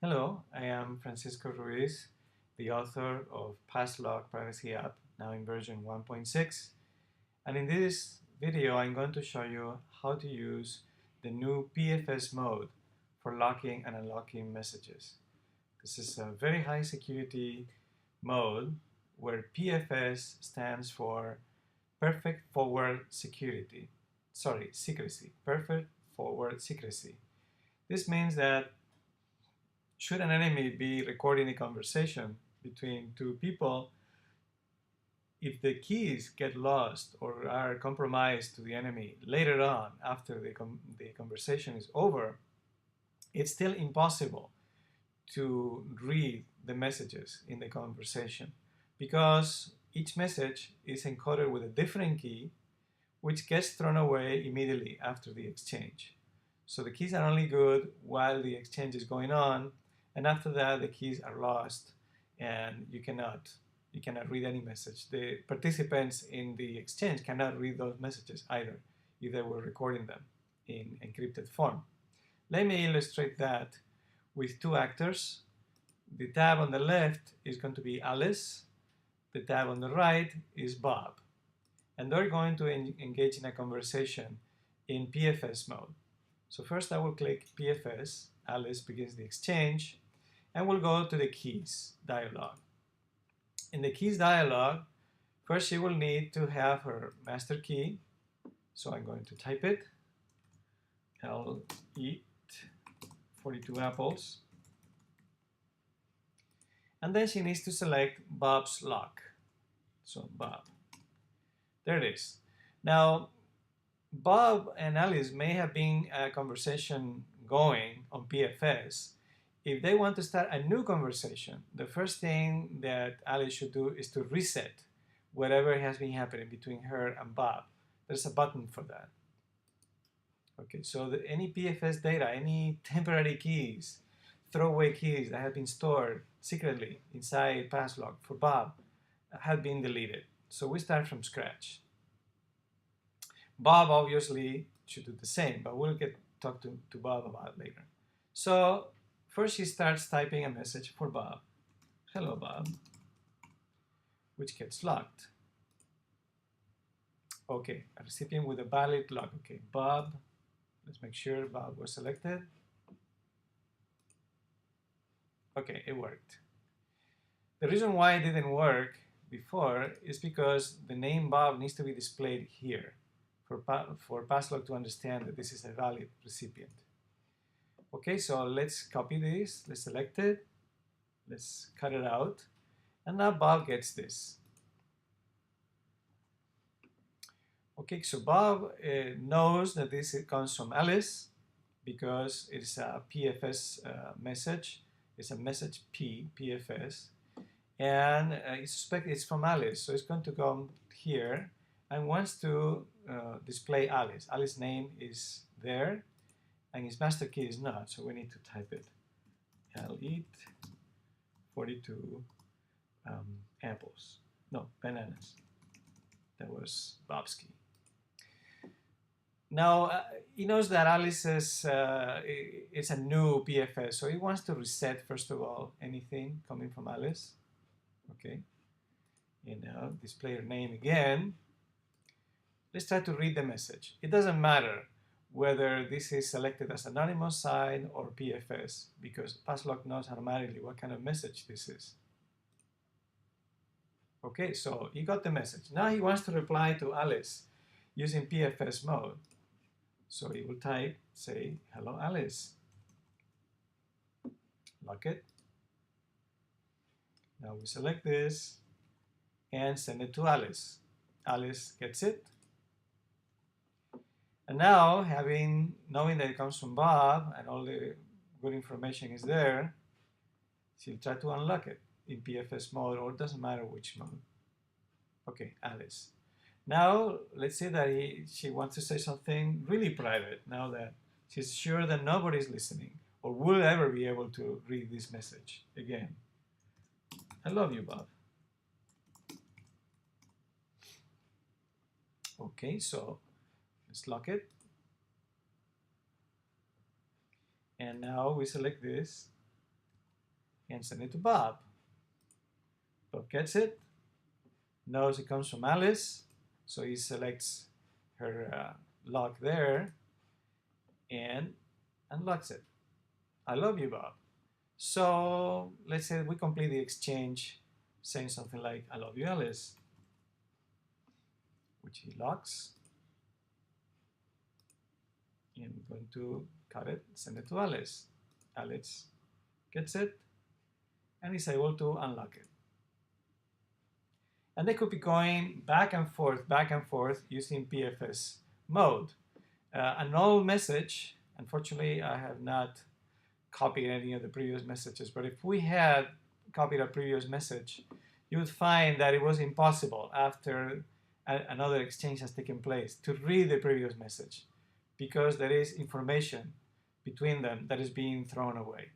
Hello, I am Francisco Ruiz, the author of PassLok Privacy App, now in version 1.6. And in this video, I'm going to show you how to use the new PFS mode for locking and unlocking messages. This is a very high security mode where PFS stands for Perfect Forward Security. Secrecy. Perfect Forward Secrecy. This means that should an enemy be recording a conversation between two people, if the keys get lost or are compromised to the enemy later on after the conversation is over, it's still impossible to read the messages in the conversation because each message is encoded with a different key which gets thrown away immediately after the exchange. So the keys are only good while the exchange is going on, and after that the keys are lost and you cannot read any message. The participants in the exchange cannot read those messages either if they were recording them in encrypted form. Let me illustrate that with two actors. The tab on the left is going to be Alice, the tab on the right is Bob, and they're going to engage in a conversation in PFS mode. So first I will click PFS, Alice begins the exchange, and we'll go to the keys dialog. In the keys dialog, first she will need to have her master key, so I'm going to type it, I'll eat 42 apples, and then she needs to select Bob's lock, so Bob. There it is. Now, Bob and Alice may have been a conversation going on PFS. If they want to start a new conversation, the first thing that Alice should do is to reset whatever has been happening between her and Bob. There's a button for that. Okay, so any PFS data, any temporary keys, throwaway keys that have been stored secretly inside PassLok for Bob have been deleted. So we start from scratch. Bob obviously should do the same, but we'll talk to Bob about it later. So first she starts typing a message for Bob. Hello, Bob, which gets locked. Okay, a recipient with a valid lock. Okay, Bob, let's make sure Bob was selected. Okay, it worked. The reason why it didn't work before is because the name Bob needs to be displayed here for PassLok to understand that this is a valid recipient. Okay, so let's copy this, let's select it, let's cut it out, and now Bob gets this. Okay, so Bob knows that this comes from Alice because it's a PFS message. It's a message PFS, and I suspect it's from Alice, so it's going to come here and wants to display Alice. Alice's name is there, and his master key is not, so we need to type it. I'll eat 42 apples. No, bananas. That was Bob's key. Now, he knows that Alice is a new PFS, so he wants to reset, first of all, anything coming from Alice. Okay, and now display her name again. Let's try to read the message. It doesn't matter whether this is selected as anonymous sign or PFS because PassLok knows automatically what kind of message this is. Okay, so he got the message. Now he wants to reply to Alice using PFS mode. So he will type, say, hello Alice. Lock it. Now we select this and send it to Alice. Alice gets it. And now, knowing that it comes from Bob and all the good information is there, she'll try to unlock it in PFS mode, or it doesn't matter which mode. Okay, Alice. Now, let's say that she wants to say something really private, now that she's sure that nobody's listening or will ever be able to read this message again. I love you, Bob. Okay, so let's lock it. And now we select this and send it to Bob. Bob gets it, knows it comes from Alice, so he selects her lock there and unlocks it. I love you, Bob. So let's say we complete the exchange saying something like, I love you, Alice, which he locks. And we're going to cut it, send it to Alice. Alice gets it and is able to unlock it. And they could be going back and forth using PFS mode. An old message, unfortunately, I have not copied any of the previous messages, but if we had copied a previous message, you would find that it was impossible after another exchange has taken place to read the previous message because there is information between them that is being thrown away.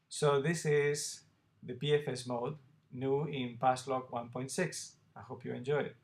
So this is the PFS mode, new in PassLok 1.6. I hope you enjoy it.